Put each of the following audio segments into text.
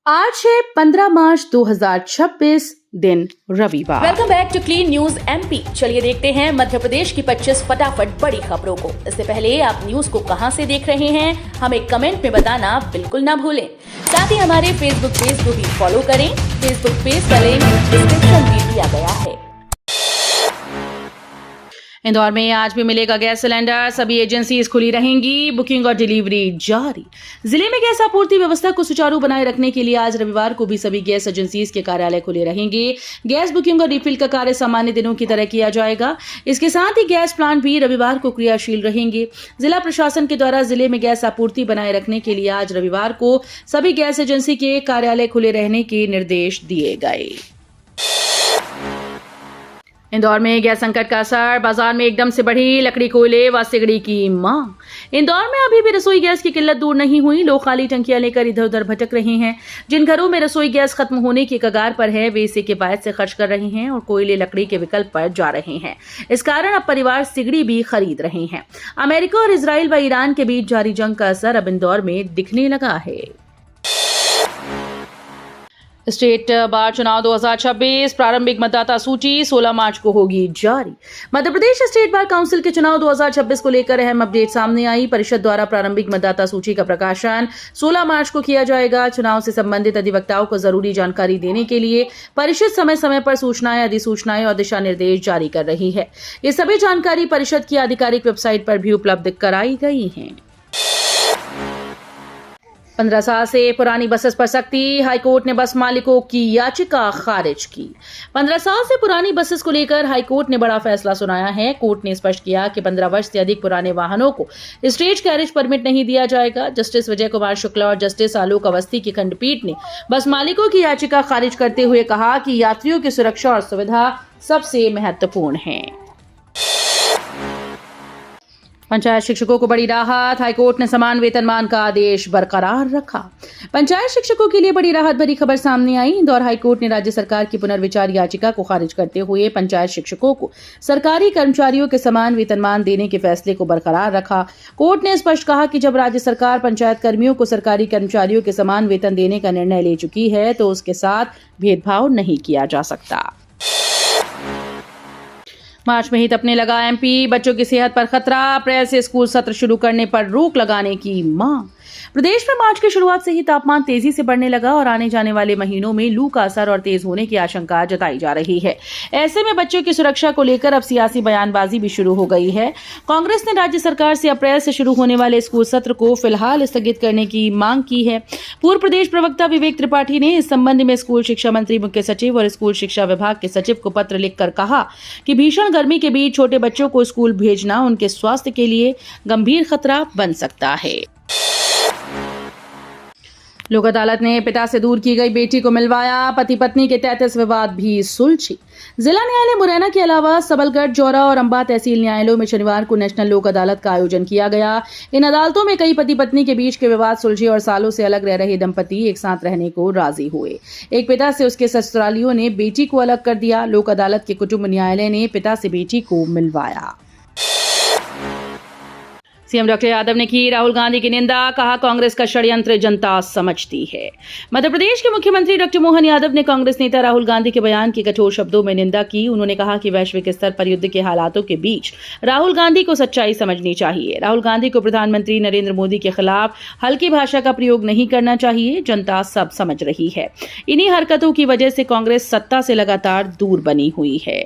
आज है 15 मार्च 2026 दिन रविवार। Welcome back to Clean News MP. चलिए देखते हैं मध्य प्रदेश की 25 फटाफट बड़ी खबरों को। इससे पहले आप न्यूज को कहां से देख रहे हैं हमें कमेंट में बताना बिल्कुल ना भूलें। साथ ही हमारे फेसबुक पेज को भी फॉलो करें। फेसबुक पेज का लिंक डिस्क्रिप्शन में दिया गया है। इंदौर में आज भी मिलेगा गैस सिलेंडर, सभी एजेंसीज खुली रहेंगी, बुकिंग और डिलीवरी जारी। जिले में गैस आपूर्ति व्यवस्था को सुचारू बनाए रखने के लिए आज रविवार को भी सभी गैस एजेंसीज के कार्यालय खुले रहेंगे। गैस बुकिंग और रिफिल का कार्य सामान्य दिनों की तरह किया जाएगा। इसके साथ ही गैस प्लांट भी रविवार को क्रियाशील रहेंगे। जिला प्रशासन के द्वारा जिले में गैस आपूर्ति बनाए रखने के लिए आज रविवार को सभी गैस एजेंसी के कार्यालय खुले रहने के निर्देश दिए गए। इंदौर में गैस संकट का असर, बाजार में एकदम से बढ़ी लकड़ी, कोयले व सिगड़ी की मांग। इंदौर में अभी भी रसोई गैस की किल्लत दूर नहीं हुई। लोग खाली टंकियां लेकर इधर उधर भटक रहे हैं। जिन घरों में रसोई गैस खत्म होने की कगार पर है वे इसे किफायत से खर्च कर रहे हैं और कोयले लकड़ी के विकल्प पर जा रहे हैं। इस कारण अब परिवार सिगड़ी भी खरीद रहे हैं। अमेरिका और इजराइल व ईरान के बीच जारी जंग का असर अब इंदौर में दिखने लगा है। स्टेट बार चुनाव 2026 प्रारंभिक मतदाता सूची 16 मार्च को होगी जारी। Madhya Pradesh state bar council के चुनाव 2026 को लेकर अहम अपडेट सामने आई। परिषद द्वारा प्रारंभिक मतदाता सूची का प्रकाशन 16 मार्च को किया जाएगा। चुनाव से संबंधित अधिवक्ताओं को जरूरी जानकारी देने के लिए परिषद समय समय पर सूचनाएं, अधिसूचनाएं और दिशा निर्देश जारी कर रही है। ये सभी जानकारी परिषद की आधिकारिक वेबसाइट पर भी उपलब्ध कराई गई है। 15 साल से पुरानी बसेस पर सख्ती, हाईकोर्ट ने बस मालिकों की याचिका खारिज की। 15 साल से पुरानी बसेस को लेकर हाईकोर्ट ने बड़ा फैसला सुनाया है। कोर्ट ने स्पष्ट किया कि 15 वर्ष से अधिक पुराने वाहनों को स्टेज कैरेज परमिट नहीं दिया जाएगा। जस्टिस विजय कुमार शुक्ला और जस्टिस आलोक अवस्थी की खंडपीठ ने बस मालिकों की याचिका खारिज करते हुए कहा कि यात्रियों की सुरक्षा और सुविधा सबसे महत्वपूर्ण है। पंचायत शिक्षकों को बड़ी राहत, हाईकोर्ट ने समान वेतनमान का आदेश बरकरार रखा। पंचायत शिक्षकों के लिए बड़ी राहत भरी खबर सामने आई। इंदौर हाईकोर्ट ने राज्य सरकार की पुनर्विचार याचिका को खारिज करते हुए पंचायत शिक्षकों को सरकारी कर्मचारियों के समान वेतनमान देने के फैसले को बरकरार रखा। कोर्ट ने स्पष्ट कहा कि जब राज्य सरकार पंचायत कर्मियों को सरकारी कर्मचारियों के समान वेतन देने का निर्णय ले चुकी है तो उसके साथ भेदभाव नहीं किया जा सकता। मार्च में ही तपने लगा एमपी, बच्चों की सेहत पर खतरा, अप्रैल से स्कूल सत्र शुरू करने पर रोक लगाने की मांग। प्रदेश में मार्च की शुरुआत से ही तापमान तेजी से बढ़ने लगा और आने जाने वाले महीनों में लू का असर और तेज होने की आशंका जताई जा रही है। ऐसे में बच्चों की सुरक्षा को लेकर अब सियासी बयानबाजी भी शुरू हो गई है। कांग्रेस ने राज्य सरकार से अप्रैल से शुरू होने वाले स्कूल सत्र को फिलहाल स्थगित करने की मांग की है। पूर्व प्रदेश प्रवक्ता विवेक त्रिपाठी ने इस संबंध में स्कूल शिक्षा मंत्री, मुख्य सचिव और स्कूल शिक्षा विभाग के सचिव को पत्र लिखकर कहा कि भीषण गर्मी के बीच छोटे बच्चों को स्कूल भेजना उनके स्वास्थ्य के लिए गंभीर खतरा बन सकता है। लोक अदालत ने पिता से दूर की गई बेटी को मिलवाया, पति पत्नी के 33 विवाद भी सुलझे। जिला न्यायालय मुरैना के अलावा सबलगढ़, जौरा और अंबा तहसील न्यायालयों में शनिवार को नेशनल लोक अदालत का आयोजन किया गया। इन अदालतों में कई पति पत्नी के बीच के विवाद सुलझे और सालों से अलग रह रहे दंपति एक साथ रहने को राजी हुए। एक पिता से उसके ससुरालियों ने बेटी को अलग कर दिया। लोक अदालत के कुटुंब न्यायालय ने पिता से बेटी को मिलवाया। सीएम डॉक्टर यादव ने की राहुल गांधी की निंदा, कहा कांग्रेस का षड्यंत्र जनता समझती है। मध्य प्रदेश के मुख्यमंत्री डॉक्टर मोहन यादव ने कांग्रेस नेता राहुल गांधी के बयान की कठोर शब्दों में निंदा की। उन्होंने कहा कि वैश्विक स्तर पर युद्ध के हालातों के बीच राहुल गांधी को सच्चाई समझनी चाहिए। राहुल गांधी को प्रधानमंत्री नरेंद्र मोदी के खिलाफ हल्की भाषा का प्रयोग नहीं करना चाहिए। जनता सब समझ रही है। इन्हीं हरकतों की वजह से कांग्रेस सत्ता से लगातार दूर बनी हुई है।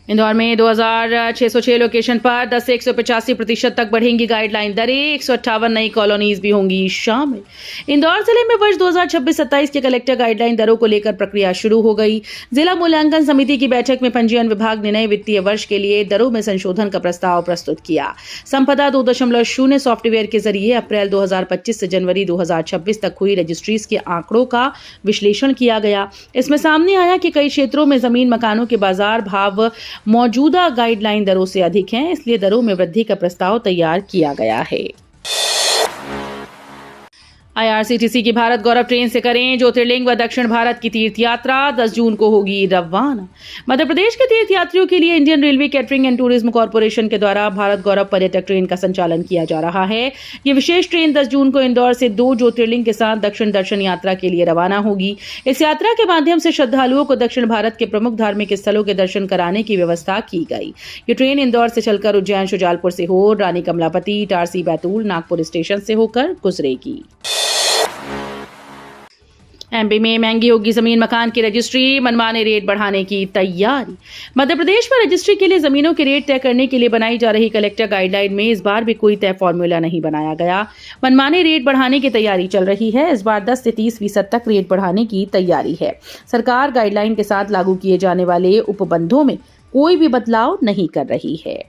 इंदौर में 2606 लोकेशन पर 10 से 185% तक बढ़ेंगी गाइडलाइन दरें। 158 नई कॉलोनीज भी होंगी शामिल। इंदौर जिले में वर्ष 2026-27 के कलेक्टर गाइडलाइन दरों को लेकर प्रक्रिया शुरू हो गई। जिला मूल्यांकन समिति की बैठक में पंजीयन विभाग ने नए वित्तीय वर्ष के लिए दरों में संशोधन का प्रस्ताव प्रस्तुत किया। संपदा 2.0 सॉफ्टवेयर के जरिए अप्रैल 2025 से जनवरी 2026 तक हुई रजिस्ट्रीज के आंकड़ों का विश्लेषण किया गया। इसमें सामने आया कि कई क्षेत्रों में जमीन मकानों के बाजार भाव मौजूदा गाइडलाइन दरों से अधिक हैं, इसलिए दरों में वृद्धि का प्रस्ताव तैयार किया गया है। IRCTC की भारत गौरव ट्रेन से करें ज्योतिर्लिंग व दक्षिण भारत की तीर्थ यात्रा, 10 जून को होगी रवाना। मध्य प्रदेश के तीर्थ यात्रियों के लिए Indian railway catering and tourism corporation के द्वारा भारत गौरव पर्यटक ट्रेन का संचालन किया जा रहा है। ये विशेष ट्रेन 10 जून को इंदौर से 2 ज्योतिर्लिंग के साथ दक्षिण दर्शन यात्रा के लिए रवाना होगी। इस यात्रा के माध्यम से श्रद्धालुओं को दक्षिण भारत के प्रमुख धार्मिक स्थलों के दर्शन कराने की व्यवस्था की गई। ये ट्रेन इंदौर से चलकर उज्जैन, शुजालपुर से हो रानी कमलापति, इटारसी, बैतूल, नागपुर स्टेशन से होकर गुजरेगी। एमपी में महंगी होगी जमीन मकान की रजिस्ट्री, मनमाने रेट बढ़ाने की तैयारी। मध्य प्रदेश में रजिस्ट्री के लिए जमीनों के रेट तय करने के लिए बनाई जा रही कलेक्टर गाइडलाइन में इस बार भी कोई तय फॉर्मूला नहीं बनाया गया। मनमाने रेट बढ़ाने की तैयारी चल रही है। इस बार 10 से 30% तक रेट बढ़ाने की तैयारी है। सरकार गाइडलाइन के साथ लागू किए जाने वाले उपबंधों में कोई भी बदलाव नहीं कर रही है।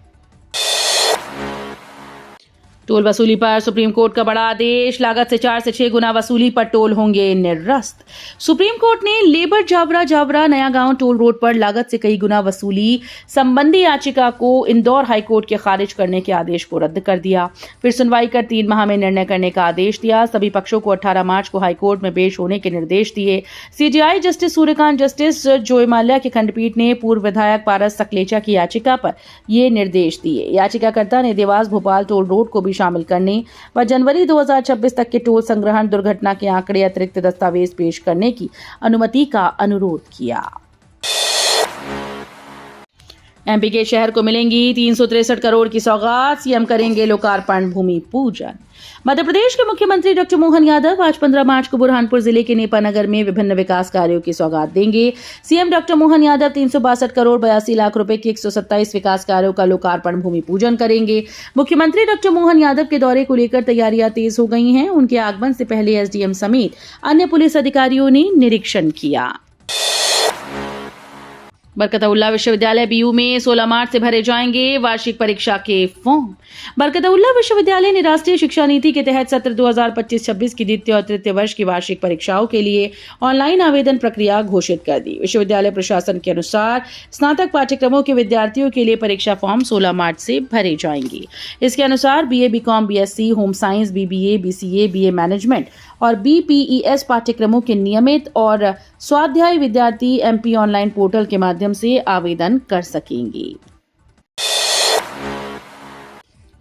टोल वसूली पर सुप्रीम कोर्ट का बड़ा आदेश, लागत से 4 से 6 गुना वसूली पर टोल होंगे निरस्त। सुप्रीम कोर्ट ने लेबर जावरा नया गांव टोल रोड पर लागत से कई गुना वसूली संबंधी याचिका को इंदौर हाईकोर्ट के खारिज करने के आदेश को रद्द कर दिया। फिर सुनवाई कर 3 माह में निर्णय करने का आदेश दिया। सभी पक्षों को 18 मार्च को हाईकोर्ट में पेश होने के निर्देश दिए। सीजेआई जस्टिस सूर्यकांत, जस्टिस जोय माल्या की खंडपीठ ने पूर्व विधायक पारस सकलेचा की याचिका पर ये निर्देश दिए। याचिकाकर्ता ने देवास भोपाल टोल रोड को भी शामिल करने व जनवरी 2026 तक के टोल संग्रहण दुर्घटना के आंकड़े अतिरिक्त दस्तावेज पेश करने की अनुमति का अनुरोध किया। एमपी के शहर को मिलेंगी 363 करोड़ की सौगात, सीएम करेंगे लोकार्पण, भूमि पूजन। मध्य प्रदेश के मुख्यमंत्री डॉक्टर मोहन यादव आज 15 मार्च को बुरहानपुर जिले के नेपानगर में विभिन्न विकास कार्यों की सौगात देंगे। सीएम डॉक्टर मोहन यादव 362 करोड़ 82 लाख रुपए के 127 विकास कार्यों का लोकार्पण, भूमि पूजन करेंगे। मुख्यमंत्री डॉक्टर मोहन यादव के दौरे को लेकर तैयारियां तेज हो गई हैं। उनके आगमन से पहले एसडीएम समेत अन्य पुलिस अधिकारियों ने निरीक्षण किया। बरकतउल्ला विश्वविद्यालय बीयू में 16 मार्च से भरे जाएंगे वार्षिक परीक्षा के फॉर्म। बरकतउल्ला विश्वविद्यालय ने राष्ट्रीय शिक्षा नीति के तहत सत्र 2025-26 की द्वितीय और तृतीय वर्ष की वार्षिक परीक्षाओं के लिए ऑनलाइन आवेदन प्रक्रिया घोषित कर दी। विश्वविद्यालय प्रशासन के अनुसार स्नातक पाठ्यक्रमों के विद्यार्थियों के लिए परीक्षा फॉर्म 16 मार्च से भरे जाएंगे। इसके अनुसार BA, BCom, BSc, home science, BBA, BCA, BA management और बीपीईएस पाठ्यक्रमों के नियमित और स्वाध्यायी विद्यार्थी एमपी ऑनलाइन पोर्टल के माध्यम से आवेदन कर सकेंगे।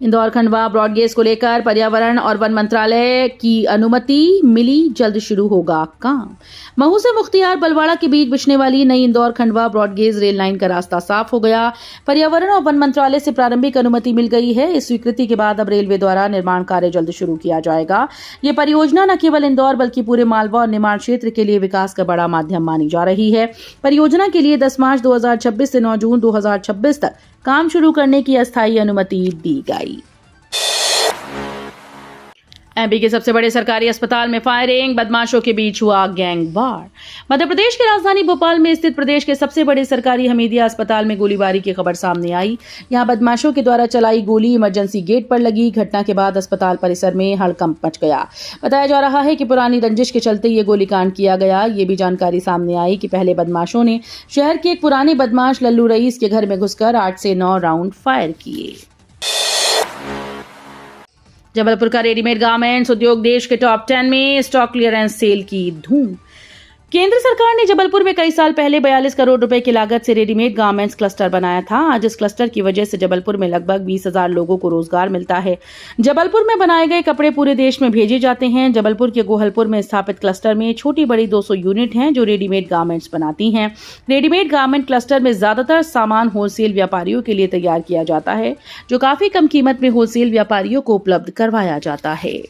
इंदौर खंडवा ब्रॉडगेज को लेकर पर्यावरण और वन मंत्रालय की अनुमति मिली, जल्द शुरू होगा काम। महू से मुख्तियार बलवाड़ा के बीच बिछने वाली नई Indore Khandwa broad gauge rail line का रास्ता साफ हो गया। पर्यावरण और वन मंत्रालय से प्रारंभिक अनुमति मिल गई है। इस स्वीकृति के बाद अब रेलवे द्वारा निर्माण कार्य जल्द शुरू किया जाएगा। ये परियोजना न केवल इंदौर बल्कि पूरे मालवा और निमाड़ क्षेत्र के लिए विकास का बड़ा माध्यम मानी जा रही है। परियोजना के लिए 10 मार्च 2026 से 9 जून 2026 तक काम शुरू करने की अस्थायी अनुमति दी गई। एमपी के सबसे बड़े सरकारी अस्पताल में फायरिंग, बदमाशों के बीच हुआ गैंगवार। मध्य प्रदेश की राजधानी भोपाल में स्थित प्रदेश के सबसे बड़े सरकारी हमीदिया अस्पताल में गोलीबारी की खबर सामने आई। यहां बदमाशों के द्वारा चलाई गोली इमरजेंसी गेट पर लगी। घटना के बाद अस्पताल परिसर में हड़कंप मच गया। बताया जा रहा है कि पुरानी रंजिश के चलते ये गोलीकांड किया गया। ये भी जानकारी सामने आई कि पहले बदमाशों ने शहर के एक पुराने बदमाश लल्लू रईस के घर में घुसकर 8 से 9 राउंड फायर किए। जबलपुर का रेडीमेड गारमेंट्स उद्योग देश के टॉप 10 में, स्टॉक क्लियरेंस सेल की धूम। केंद्र सरकार ने जबलपुर में कई साल पहले 42 करोड़ रुपए की लागत से रेडीमेड गारमेंट्स क्लस्टर बनाया था। आज इस क्लस्टर की वजह से जबलपुर में लगभग 20,000 लोगों को रोजगार मिलता है। जबलपुर में बनाए गए कपड़े पूरे देश में भेजे जाते हैं। जबलपुर के गोहलपुर में स्थापित क्लस्टर में छोटी बड़ी 200 यूनिट हैं जो रेडीमेड गारमेंट्स बनाती हैं। रेडीमेड गारमेंट क्लस्टर में ज्यादातर सामान होलसेल व्यापारियों के लिए तैयार किया जाता है, जो काफी कम कीमत में होलसेल व्यापारियों को उपलब्ध करवाया जाता है।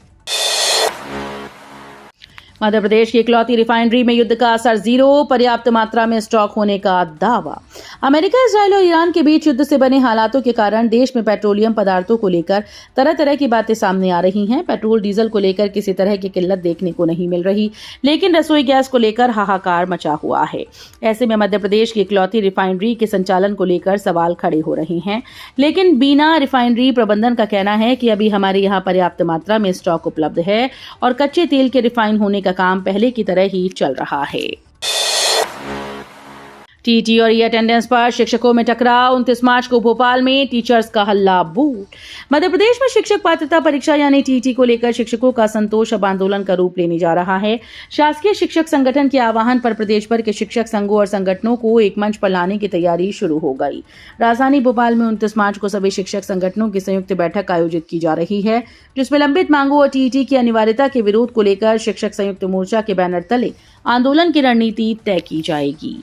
मध्य प्रदेश की इकलौती रिफाइनरी में युद्ध का असर जीरो, पर्याप्त मात्रा में स्टॉक होने का दावा। अमेरिका, इजरायल और ईरान के बीच युद्ध से बने हालातों के कारण देश में पेट्रोलियम पदार्थों को लेकर तरह तरह की बातें सामने आ रही हैं। पेट्रोल डीजल को लेकर किसी तरह की किल्लत देखने को नहीं मिल रही, लेकिन रसोई गैस को लेकर हाहाकार मचा हुआ है। ऐसे में मध्य प्रदेश की इकलौती रिफाइनरी के संचालन को लेकर सवाल खड़े हो रहे हैं, लेकिन बीना रिफाइनरी प्रबंधन का कहना है कि अभी हमारे यहाँ पर्याप्त मात्रा में स्टॉक उपलब्ध है और कच्चे तेल के रिफाइन होने का काम पहले की तरह ही चल रहा है। टीटी और ई अटेंडेंस पर शिक्षकों में टकराव। 29 मार्च को भोपाल में टीचर्स का हल्ला बोल। मध्य प्रदेश में शिक्षक पात्रता परीक्षा यानी टीटी को लेकर शिक्षकों का असंतोष अब आंदोलन का रूप लेने जा रहा है। शासकीय शिक्षक संगठन के आह्वान पर प्रदेश भर के शिक्षक संघों और संगठनों को एक मंच पर लाने की तैयारी शुरू हो गई। राजधानी भोपाल में 29 मार्च को सभी शिक्षक संगठनों की संयुक्त बैठक आयोजित की जा रही है, जिसमें लंबित मांगों और टीटी की अनिवार्यता के विरोध को लेकर शिक्षक संयुक्त मोर्चा के बैनर तले आंदोलन की रणनीति तय की जाएगी।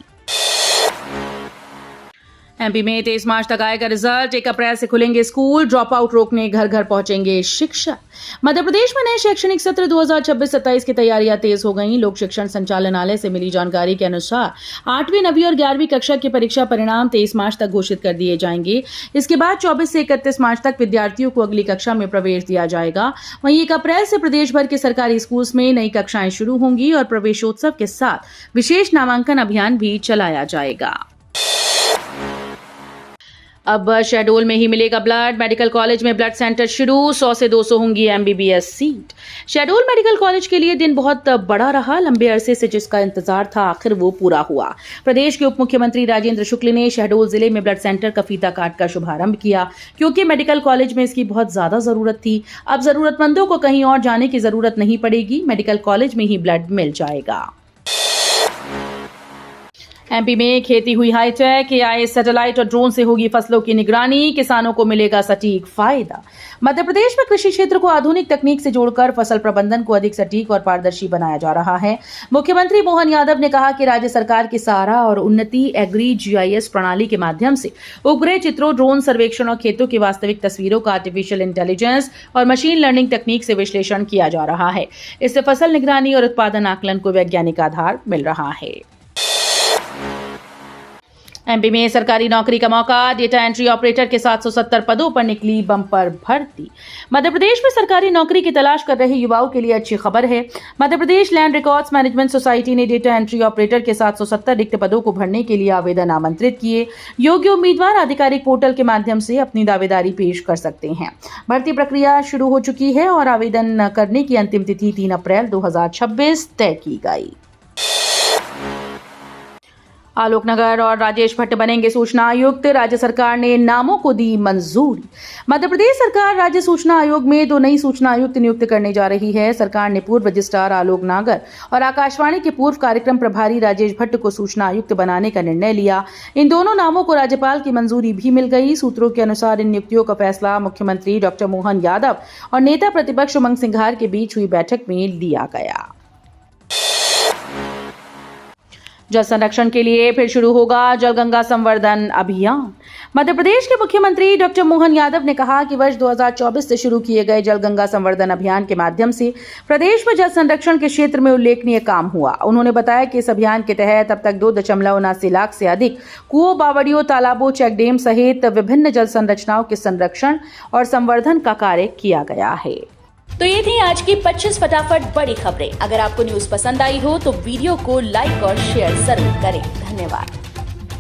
एमपी में 23 मार्च तक आएगा रिजल्ट। 1 अप्रैल से खुलेंगे स्कूल। ड्रॉप आउट रोकने घर घर पहुंचेंगे शिक्षक। मध्य प्रदेश में नए शैक्षणिक सत्र 2026-27 की तैयारियां तेज हो गई। लोक शिक्षण संचालनालय से मिली जानकारी के अनुसार 8वीं, 9वीं और 11वीं कक्षा के परीक्षा परिणाम 23 मार्च तक घोषित कर दिए जाएंगे। इसके बाद 24 से 31 मार्च तक विद्यार्थियों को अगली कक्षा में प्रवेश दिया जाएगा। वहीं 1 अप्रैल से प्रदेश भर के सरकारी स्कूल में नई कक्षाएं शुरू होंगी और प्रवेशोत्सव के साथ विशेष नामांकन अभियान भी चलाया जाएगा। अब शहडोल में ही मिलेगा ब्लड। मेडिकल कॉलेज में ब्लड सेंटर शुरू। 100 से 200 होंगी MBBS seat. Shahdol medical college के लिए दिन बहुत बड़ा रहा। लंबे अरसे से जिसका इंतजार था, आखिर वो पूरा हुआ। प्रदेश के उप मुख्यमंत्री राजेंद्र शुक्ल ने शहडोल जिले में ब्लड सेंटर का फीता काटकर शुभारंभ किया, क्योंकि मेडिकल कॉलेज में इसकी बहुत ज्यादा जरूरत थी। अब जरूरतमंदों को कहीं और जाने की जरूरत नहीं पड़ेगी, मेडिकल कॉलेज में ही ब्लड मिल जाएगा। एमपी में खेती हुई हाईटेक। एआई, सैटेलाइट और ड्रोन से होगी फसलों की निगरानी। किसानों को मिलेगा सटीक फायदा। मध्य प्रदेश में कृषि क्षेत्र को आधुनिक तकनीक से जोड़कर फसल प्रबंधन को अधिक सटीक और पारदर्शी बनाया जा रहा है। मुख्यमंत्री मोहन यादव ने कहा कि राज्य सरकार की सहारा और उन्नति एग्री जीआईएस प्रणाली के माध्यम से उपग्रह चित्रों, ड्रोन सर्वेक्षण और खेतों की वास्तविक तस्वीरों का आर्टिफिशियल इंटेलिजेंस और मशीन लर्निंग तकनीक से विश्लेषण किया जा रहा है। इससे फसल निगरानी और उत्पादन आकलन को वैज्ञानिक आधार मिल रहा है। एमपी में सरकारी नौकरी का मौका। डेटा एंट्री ऑपरेटर के 770 पदों पर निकली बम्पर भर्ती। मध्य प्रदेश में सरकारी नौकरी की तलाश कर रहे युवाओं के लिए अच्छी खबर है। Madhya Pradesh land records management society ने डेटा एंट्री ऑपरेटर के 770 रिक्त पदों को भरने के लिए आवेदन आमंत्रित किए। योग्य उम्मीदवार आधिकारिक पोर्टल के माध्यम से अपनी दावेदारी पेश कर सकते हैं। भर्ती प्रक्रिया शुरू हो चुकी है और आवेदन करने की अंतिम तिथि 3 अप्रैल 2026 तय की गई। आलोकनगर और राजेश भट्ट बनेंगे सूचना आयुक्त। राज्य सरकार ने नामों को दी मंजूरी। मध्य प्रदेश सरकार राज्य सूचना आयोग में 2 नई सूचना आयुक्त नियुक्त करने जा रही है। सरकार ने पूर्व रजिस्ट्रार आलोक नागर और आकाशवाणी के पूर्व कार्यक्रम प्रभारी राजेश भट्ट को सूचना आयुक्त बनाने का निर्णय लिया। इन दोनों नामों को राज्यपाल की मंजूरी भी मिल गई। सूत्रों के अनुसार इन नियुक्तियों का फैसला मुख्यमंत्री डॉक्टर मोहन यादव और नेता प्रतिपक्ष उमंग सिंघार के बीच हुई बैठक में लिया गया। जल संरक्षण के लिए फिर शुरू होगा जल गंगा संवर्धन अभियान। मध्य प्रदेश के मुख्यमंत्री डॉक्टर मोहन यादव ने कहा कि वर्ष 2024 से शुरू किए गए जल गंगा संवर्धन अभियान के माध्यम से प्रदेश में जल संरक्षण के क्षेत्र में उल्लेखनीय काम हुआ। उन्होंने बताया कि इस अभियान के तहत अब तक 2.79 लाख से अधिक कुओं, बावड़ियों, तालाबों, चेकडैम सहित विभिन्न जल संरचनाओं के संरक्षण और संवर्धन का कार्य किया गया है। तो ये थी आज की 25 फटाफट बड़ी खबरें। अगर आपको न्यूज पसंद आई हो तो वीडियो को लाइक और शेयर जरूर करें। धन्यवाद।